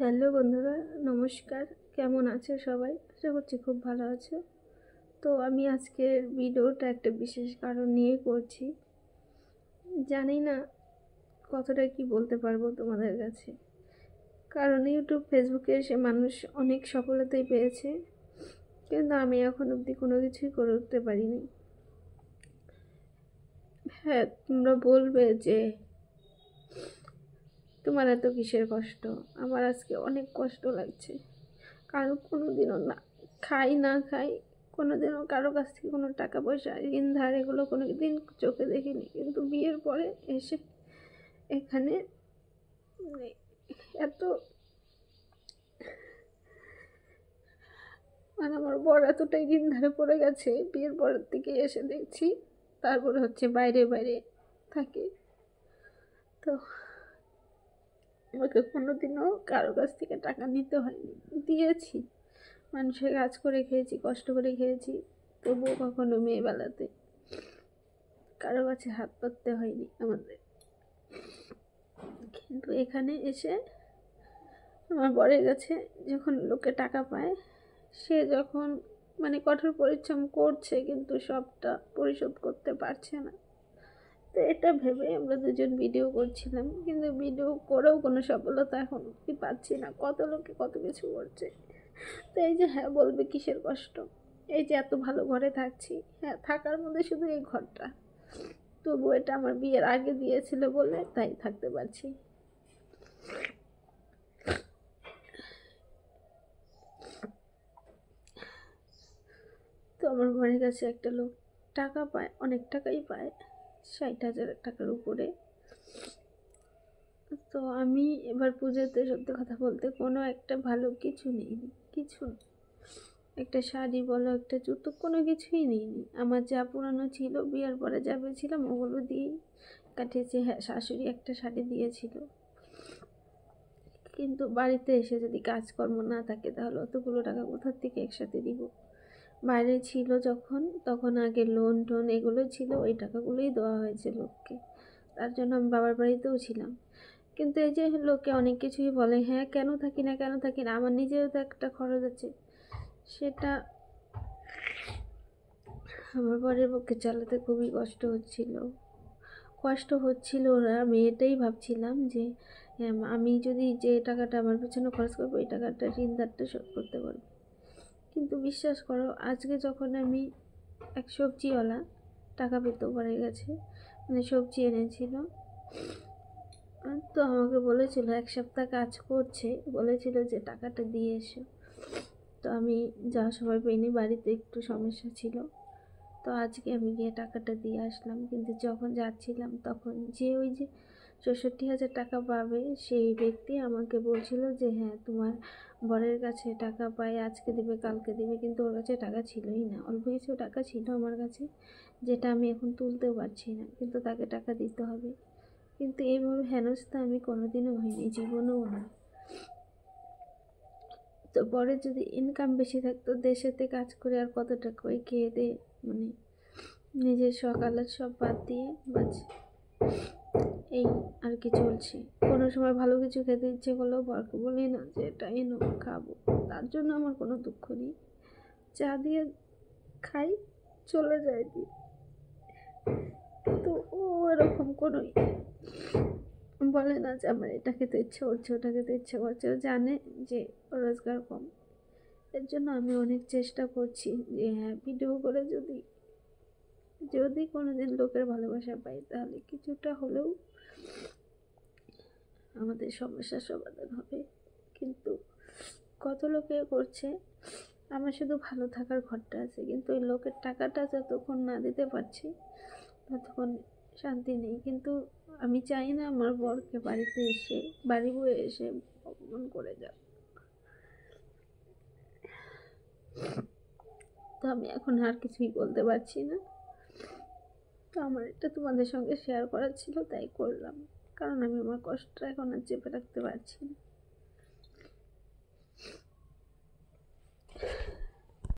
Hello বন্ধুরা, নমস্কার। কেমন আছো সবাই? আশা করছি খুব ভালো আছো। তো আমি আজকের ভিডিওটা একটা বিশেষ কারণ নিয়ে করছি। জানি না কতটা কি বলতে পারবো তোমাদের কাছে, কারণ ইউটিউব ফেসবুকে এসে মানুষ অনেক সফলতাই পেয়েছে, কিন্তু আমি এখন অবধি কোনো কিছুই করে উঠতে পারিনি। হ্যাঁ, তোমরা বলবে যে তোমার এত কিসের কষ্ট। আমার আজকে অনেক কষ্ট লাগছে, কারণ কোনো দিনও না খাই না খাই, কোনো দিনও কারো কাছ থেকে কোনো টাকা পয়সা ঋণ ধার এগুলো কোনো দিন চোখে দেখিনি, কিন্তু বিয়ের পরে এসে এখানে মানে এত আমার বর এতটাই ঋণ ধারে পড়ে গেছে। বিয়ের পরের দিকে এসে দেখছি তারপরে হচ্ছে বাইরে বাইরে থাকে। তো আমাকে কোনো দিনও কারো কাছ থেকে টাকা নিতে হয়নি, দিয়েছি, মানুষের কাজ করে খেয়েছি, কষ্ট করে খেয়েছি, তবুও কখনো মেয়েবেলাতে কারো কাছে হাত পাততে হয়নি আমাদের। কিন্তু এখানে এসে আমার বরের কাছে যখন লোকে টাকা পায়, সে যখন কঠোর পরিশ্রম করছে কিন্তু সবটা পরিশোধ করতে পারছে না। তো এটা ভেবে আমরা দুজন ভিডিও করছিলাম, কিন্তু ভিডিও করেও কোনো সফলতা এখন অব্দি পাচ্ছি না। কত লোকে কত কিছু করছে। তো এই যে হ্যাঁ বলবে কিসের কষ্ট, এই যে এত ভালো ঘরে থাকছি, হ্যাঁ থাকার মধ্যে শুধু এই ঘরটা, তবু এটা আমার বিয়ের আগে দিয়েছিল বলে তাই থাকতে পারছি। তো আমার ঘরের কাছে একটা লোক টাকা পায়, অনেক টাকাই পায়, 60,000 টাকার উপরে। তো আমি এবার পুজোতে সত্যি কথা বলতে কোনো একটা ভালো কিছু নিইনি, কিছু না। একটা শাড়ি বলো, একটা জুতো, কোনো কিছুই নিইনি। আমার যা পুরানো ছিল বিয়ের পরে যা পেয়েছিলাম ওগুলো দিয়েই কাটিয়েছি। হ্যাঁ, শাশুড়ি একটা শাড়ি দিয়েছিল, কিন্তু বাড়িতে এসে যদি কাজকর্ম না থাকে তাহলে অতগুলো টাকা কোথার থেকে একসাথে দিব। বাইরে ছিল যখন, তখন আগে লোন টোন এগুলো ছিল, ওই টাকাগুলোই দেওয়া হয়েছে লোককে। তার জন্য আমি বাবার বাড়িতেও ছিলাম। কিন্তু এই যে লোকে অনেক কিছুই বলে, হ্যাঁ কেন থাকি না কেন থাকি না, আমার নিজেরও তো একটা খরচ আছে, সেটা আমার পরের পক্ষে চালাতে খুবই কষ্ট হচ্ছিল। ওরা আমি এটাই ভাবছিলাম যে আমি যদি যে টাকাটা আমার পেছনে খরচ করবো এই টাকাটা ঋণদারটা শোধ করতে পারবো। কিন্তু বিশ্বাস করো, আজকে যখন আমি এক সবজিওয়ালা টাকা পেতেও পারে গেছে, সবজি এনেছিল, তো আমাকে বলেছিল 1 সপ্তাহ কাজ করছে, বলেছিল যে টাকাটা দিয়ে এসো। তো আমি যাওয়ার সময় পাইনি, বাড়িতে একটু সমস্যা ছিল। তো আজকে আমি গিয়ে টাকাটা দিয়ে আসলাম, কিন্তু যখন যাচ্ছিলাম তখন যে ওই যে 64,000 টাকা পাবে সেই ব্যক্তি আমাকে বলছিল যে হ্যাঁ তোমার বরের কাছে টাকা পাই, আজকে দিবে কালকে দিবে, কিন্তু ওর কাছে টাকা ছিলই না। অল্প কিছু টাকা ছিল আমার কাছে, যেটা আমি এখন তুলতেও পারছি না, কিন্তু তাকে টাকা দিতে হবে। কিন্তু এইভাবে হেনস্থা আমি কোনোদিনও হইনি, জীবনেও না। তো পরে যদি ইনকাম বেশি থাকতো, দেশেতে কাজ করে আর কত টাকা ওই খেয়ে দে মানে নিজের সকালের সব বাদ দিয়ে বাস এই আর কি চলছে। কোনো সময় ভালো কিছু খেতে ইচ্ছে করলেও বরকে বলি না যে এটা এনো খাবো, তার জন্য আমার কোনো দুঃখ নেই, চা দিয়ে খাই, চলে যায় দিয়ে। তো ও এরকম কোনোই বলে না যে আমার এটা খেতে ইচ্ছে করছে ওটা খেতে ইচ্ছে করছে। ও জানে যে রোজগার কম, এর জন্য আমি অনেক চেষ্টা করছি যে হ্যাঁ ভিডিও করে যদি যদি কোনোদিন লোকের ভালোবাসা পাই তাহলে কিছুটা হলেও আমাদের সমস্যার সমাধান হবে। কিন্তু কত লোকে করছে, আমার শুধু ভালো থাকার ঘরটা আছে, কিন্তু ওই লোকের টাকাটা যতক্ষণ না দিতে পারছি ততক্ষণ শান্তি নেই। কিন্তু আমি চাই না আমার বরকে বাড়িতে এসে বাড়ি বয়ে এসে অপমান করে যাক। তো আমি এখন আর কিছুই বলতে পারছি না। তো আমার এটা তোমাদের সঙ্গে শেয়ার করার ছিল, তাই করলাম, কারণ আমি আমার কষ্টটা এখন আর চেপে রাখতে পারছি না।